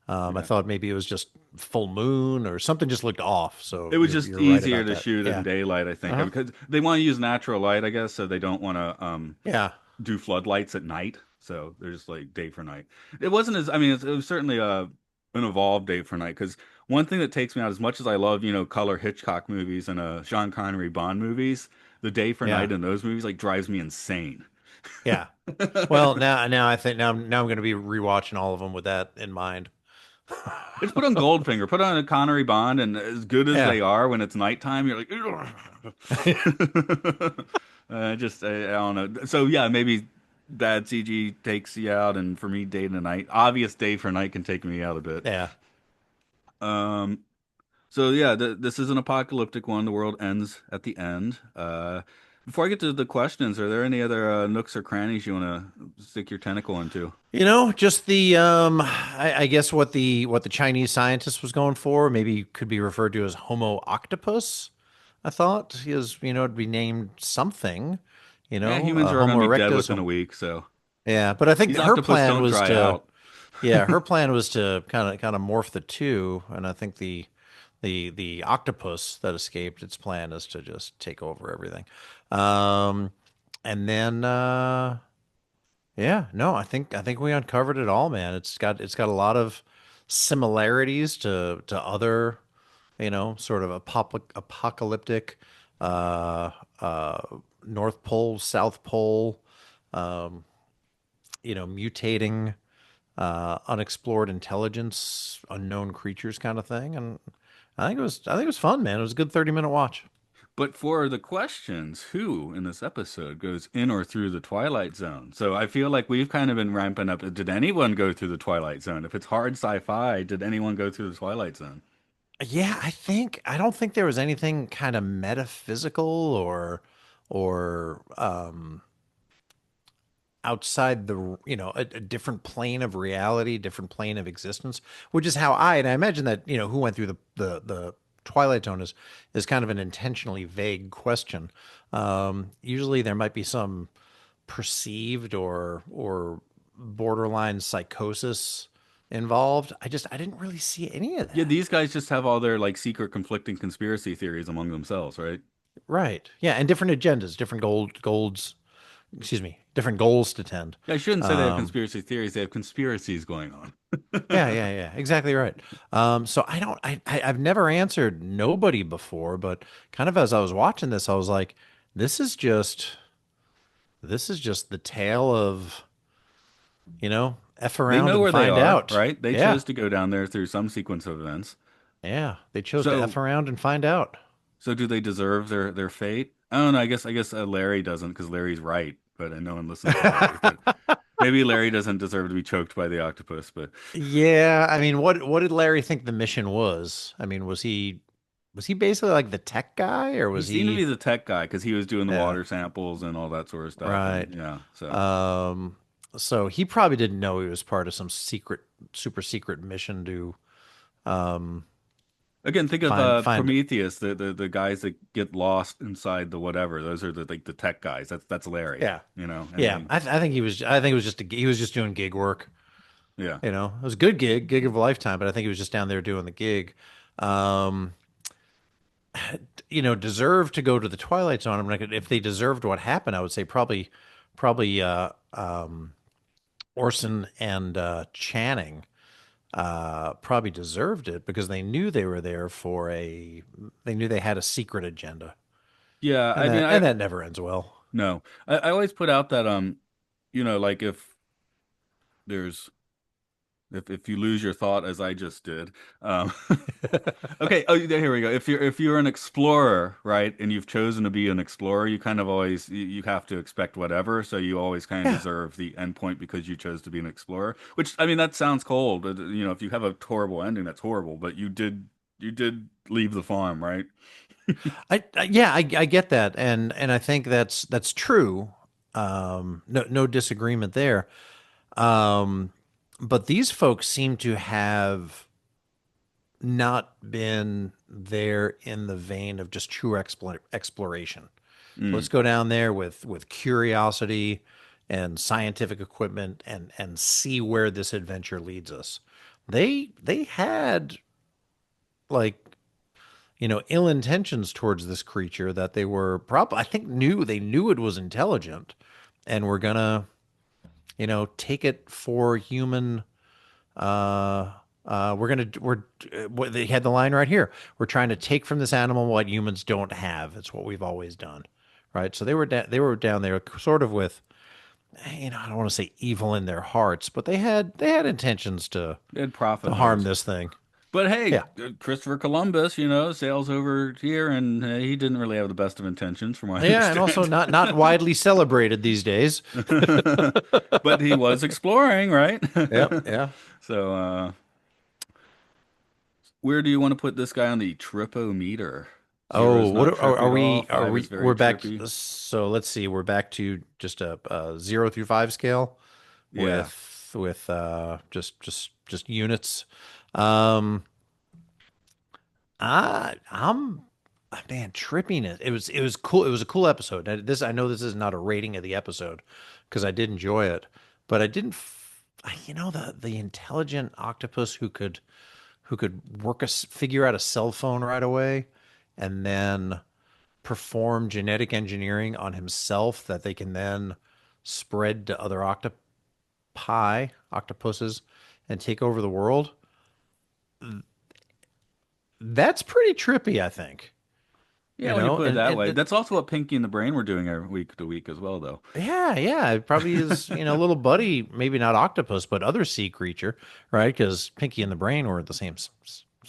I yeah, thought maybe it was just full moon or something just looked off. it So was you're just right easier about to that. shoot in Yeah. daylight, I think, Uh-huh. because they want to use natural light, I guess, so they don't want to Yeah. do floodlights at night. So they're just like day for night. It wasn't as I mean, it was certainly an evolved day for night because one thing that takes me out as much as I love color Hitchcock movies and Sean Connery Bond movies, the day for Yeah. night in those movies like drives me insane. Yeah. Well, now I think now I'm going to be rewatching all of them with that in mind. It's put on Goldfinger, put on a Connery Bond, and as good as Yeah. they are when it's nighttime, you're like, I don't know. So yeah, maybe bad CG takes you out, and for me, day to night, obvious day for night can take me out a bit. Yeah. Um, so yeah, this is an apocalyptic one. The world ends at the end. Before I get to the questions, are there any other nooks or crannies you want to stick your tentacle into? Just I guess what the Chinese scientist was going for maybe could be referred to as Homo octopus. I thought he is, it'd be named something, Yeah, humans are going Homo to be dead erectus. within a week, so Yeah, but I think these her octopus plan don't was dry to, out. yeah, her plan was to kind of morph the two, and I think the octopus that escaped, its plan is to just take over everything. Um, and then yeah, no, I think we uncovered it all, man. It's got a lot of similarities to other, sort of apocalyptic uh uh North Pole, South Pole, um, mutating unexplored intelligence, unknown creatures kind of thing. And I think it was fun, man. It was a good 30-minute watch. But for the questions, who in this episode goes in or through the Twilight Zone? So I feel like we've kind of been ramping up. Did anyone go through the Twilight Zone? If it's hard sci-fi, did anyone go through the Twilight Zone? Yeah, I don't think there was anything kind of metaphysical or outside the, a different plane of reality, different plane of existence, which is how and I imagine that, who went through the Twilight Zone is kind of an intentionally vague question. Usually there might be some perceived or borderline psychosis involved. I didn't really see any of Yeah, that. these guys just have all their like secret conflicting conspiracy theories among themselves, right? Right. Yeah, and different agendas, different excuse me, different goals to tend. Yeah, I shouldn't say they have Um, conspiracy theories. They have conspiracies going on. yeah, exactly right. So I've never answered nobody before, but kind of as I was watching this, I was like, this is just this is just the tale of, F They around know and where they find are, out. right? They Yeah. chose to go down there through some sequence of events. Yeah. They chose to F So, around and find out. so do they deserve their fate? I don't know. I guess Larry doesn't because Larry's right, but no one listens to Larry. But maybe Larry doesn't deserve to be choked by the octopus. But Yeah, I mean, what did Larry think the mission was? I mean, was he basically like the tech guy, or he was seemed to be he? the tech guy because he was doing the Yeah, water samples and all that sort of stuff. right. And yeah, so Um, so he probably didn't know he was part of some super secret mission to um again, think of find. Prometheus, the guys that get lost inside the whatever. Those are the like the tech guys. That's Larry, Yeah, and yeah. I think he was. I think it was just he was just doing gig work. yeah. It was a good gig of a lifetime, but I think he was just down there doing the gig. Um, deserved to go to the Twilight Zone. I'm like, if they deserved what happened, I would say probably Orson and Channing probably deserved it because they knew they were there they knew they had a secret agenda, Yeah, and I mean, that never ends well. no, I always put out that like if there's if you lose your thought as I just did, um, okay. Oh, here we go. If you're an explorer, right, and you've chosen to be an explorer, you kind of always you have to expect whatever. So you always kind of Yeah, deserve the end point because you chose to be an explorer. Which I mean, that sounds cold. If you have a horrible ending, that's horrible. But you did leave the farm, right? I get that, and I think that's true. No disagreement there. Um, but these folks seem to have not been there in the vein of just true exploration. Mm. Let's go down there with curiosity and scientific equipment and see where this adventure leads us. They had like ill intentions towards this creature that they were probably I think knew it was intelligent and were gonna take it for human what they had the line right here. We're trying to take from this animal what humans don't have. It's what we've always done. Right? So they were down there sort of with I don't want to say evil in their hearts, but they had intentions They had profit to harm motives. this thing. But hey, Yeah. Christopher Columbus, sails over here, and he didn't really have the best of intentions, from what I Yeah, and also understand. not widely celebrated these days. But he was exploring, right? Yep, yeah. So, where do you want to put this guy on the tripometer? Zero Oh, is what not are trippy at all. we? Are Five is we? very We're back. trippy. So let's see. We're back to just a 0 through 5 scale Yeah. with just units. Um, I'm man tripping it. It was cool. It was a cool episode. I know this is not a rating of the episode because I did enjoy it, but I didn't. The intelligent octopus who could figure out a cell phone right away, and then perform genetic engineering on himself that they can then spread to other octopuses, and take over the world. That's pretty trippy, I think. Yeah, when you put it And that way. That's also what Pinky and the Brain were doing every week to week as well, though. yeah, it probably is, little buddy, maybe not octopus, but other sea creature, right? Because Pinky and the Brain were the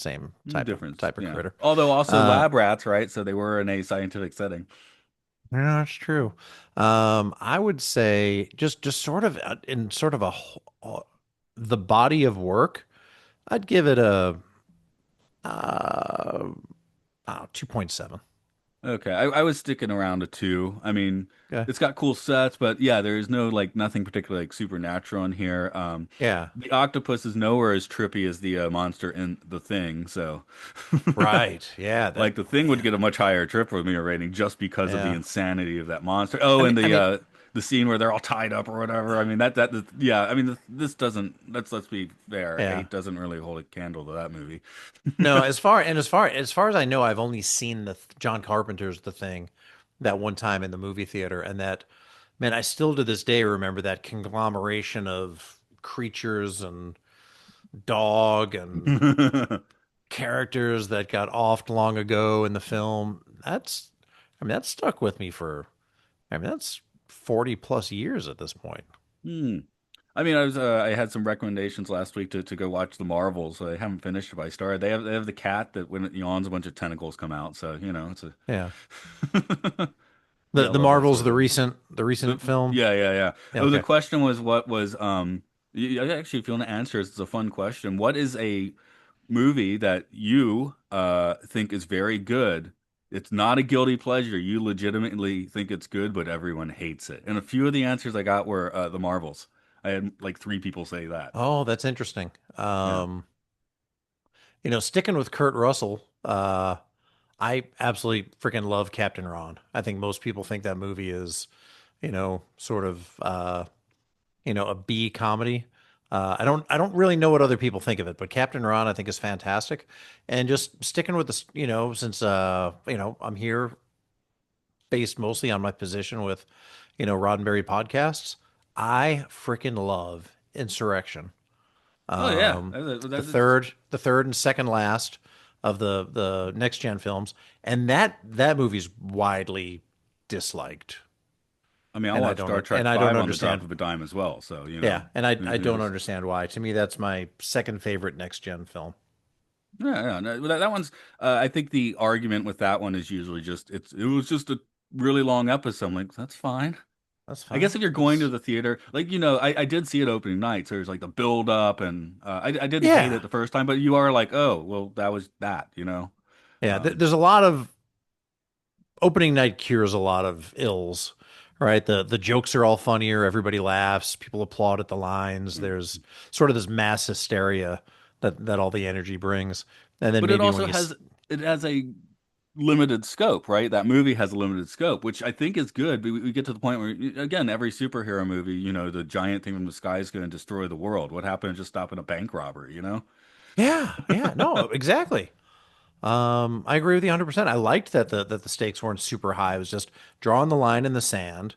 same Difference, type of yeah. critter. Although also Uh, lab rats, right? So they were in a scientific setting. yeah, that's true. I would say just sort of in sort of the body of work, I'd give it a 2.7. Okay, I was sticking around a two. I mean, Okay. it's got cool sets, but yeah, there's no like nothing particularly like supernatural in here. Yeah. The octopus is nowhere as trippy as the monster in the Thing. So, Right. Yeah. like the Thing would Man. get a much higher trip meter rating just because of the Yeah. insanity of that monster. Oh, and I mean, the scene where they're all tied up or whatever. I mean yeah. I mean this doesn't. Let's be fair. yeah. Eight doesn't really hold a candle to that movie. No, as far as I know, I've only seen John Carpenter's The Thing that one time in the movie theater, and that man, I still to this day remember that conglomeration of creatures and dog and characters that got offed long ago in the film. That stuck with me for, that's 40 plus years at this point. Hmm. I mean, I had some recommendations last week to go watch the Marvels. I haven't finished it, but I started. They have the cat that when it yawns, a bunch of tentacles come out. So you know, it's a Yeah. yeah, I The love that Marvels, sort of thing. the recent film. Yeah, yeah, yeah. Yeah, Oh, the okay. question was what was actually, if you want to answer, it's a fun question. What is a movie that you think is very good? It's not a guilty pleasure. You legitimately think it's good, but everyone hates it. And a few of the answers I got were the Marvels. I had like three people say that. Oh, that's interesting. Yeah. Sticking with Kurt Russell, I absolutely freaking love Captain Ron. I think most people think that movie is, sort of a B comedy. I don't really know what other people think of it, but Captain Ron I think is fantastic. And just sticking with this, since I'm here based mostly on my position with, Roddenberry podcasts, I freaking love Insurrection. Oh yeah. The third and second last of the next gen films, and that movie's widely disliked, I mean, I'll watch Star and Trek I don't 5 on the drop understand. of a dime as well. So, Yeah, and I who don't knows? understand why. To me, that's my second favorite next gen film. Yeah, yeah. No, that one's. I think the argument with that one is usually just it was just a really long episode. I'm like, that's fine. That's I guess fine. if you're going to That's the theater, like I did see it opening night, so there's like the build up, and I didn't hate it yeah, the first time, but you are like, oh, well, that was that. yeah. Um, There's a lot of opening night cures a lot of ills, right? The jokes are all funnier. Everybody laughs. People applaud at the lines. There's sort of this mass hysteria that all the energy brings, and then but it maybe when also you has a limited scope, right? That movie has a limited scope, which I think is good. But we get to the point where, again, every superhero movie, the giant thing from the sky is going to destroy the world. What happened to just stopping a bank robbery? yeah, no, exactly. I agree with you 100%. I liked that the stakes weren't super high. It was just drawing the line in the sand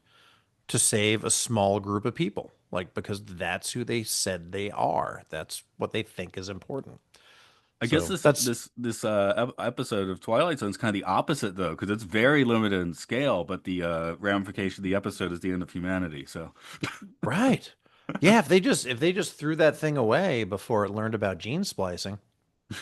to save a small group of people, like because that's who they said they are. That's what they think is important. I guess So that's this episode of Twilight Zone is kind of the opposite though, because it's very limited in scale, but the ramification of the episode is the end of humanity. So right. Yeah, if they just threw that thing away before it learned about gene splicing.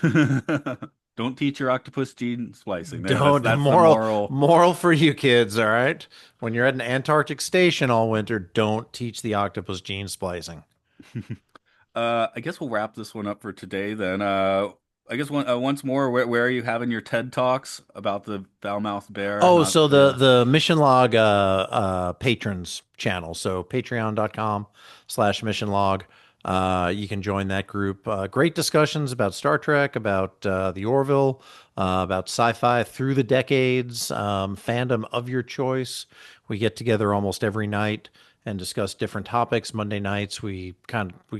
don't teach your octopus gene splicing. Yeah, Don't that's the moral. moral for you kids, all right? When you're at an Antarctic station all winter, don't teach the octopus gene splicing. I guess we'll wrap this one up for today then. I guess once more, where are you having your TED Talks about the foul-mouthed bear? Oh, Not so the the Mission Log patrons channel. So patreon.com/Mission Log. You can join that group. Great discussions about Star Trek, about the Orville, about sci-fi through the decades, fandom of your choice. We get together almost every night and discuss different topics. Monday nights we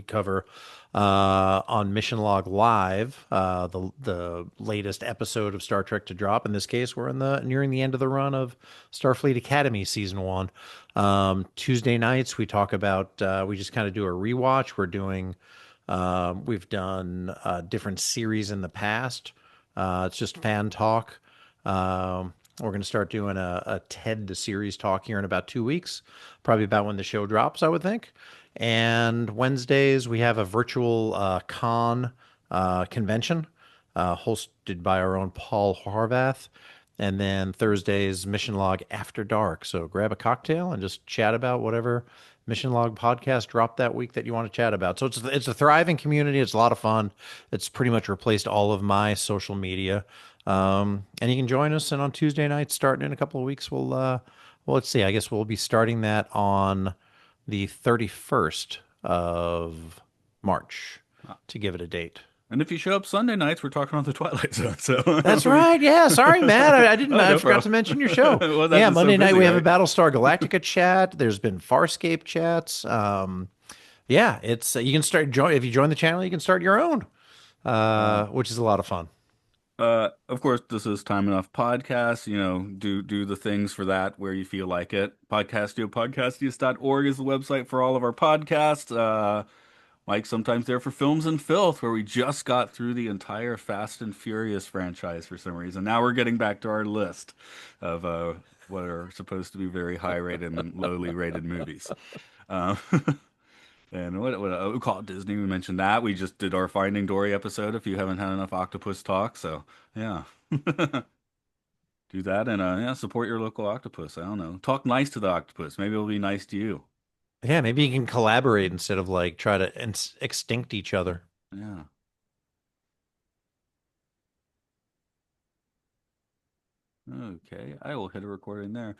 cover on Mission Log Live, the latest episode of Star Trek to drop. In this case, we're in the nearing the end of the run of Starfleet Academy season one. Tuesday nights we talk about we just kind of do a rewatch. We've done different series in the past. It's just fan talk. We're going to start doing a TED series talk here in about 2 weeks, probably about when the show drops, I would think. And Wednesdays, we have a virtual convention hosted by our own Paul Harvath. And then Thursdays, Mission Log After Dark. So grab a cocktail and just chat about whatever Mission Log podcast dropped that week that you want to chat about. So it's a thriving community. It's a lot of fun. It's pretty much replaced all of my social media. And you can join us. And on Tuesday nights, starting in a couple of weeks, well, let's see. I guess we'll be starting that on the 31st of March to give it a date. And if you show up Sunday nights, we're talking on the Twilight Zone. So That's right. Yeah. Sorry, Matt. I didn't. oh, I no forgot to problem. mention your show. Well, that's Yeah, just so Monday night busy, we have a right? Battlestar Galactica chat. There's been Farscape chats. Yeah, it's you can start join if you join the channel, you can start your own, Uh, which is a lot of fun. of course, this is Time Enough Podcast. Do the things for that where you feel like it. Podcastiopodcastius.org is the website for all of our podcasts. Mike's sometimes there for Films and Filth, where we just got through the entire Fast and Furious franchise for some reason. Now we're getting back to our list of what are supposed to be very high rated and lowly rated movies. Uh, and we call it Disney. We mentioned that. We just did our Finding Dory episode. If you haven't had enough octopus talk, so yeah, do that and yeah, support your local octopus. I don't know, talk nice to the octopus. Maybe it'll be nice to you. Yeah, maybe you can collaborate instead of like try to extinct each other. Yeah. Okay, I will hit a recording there.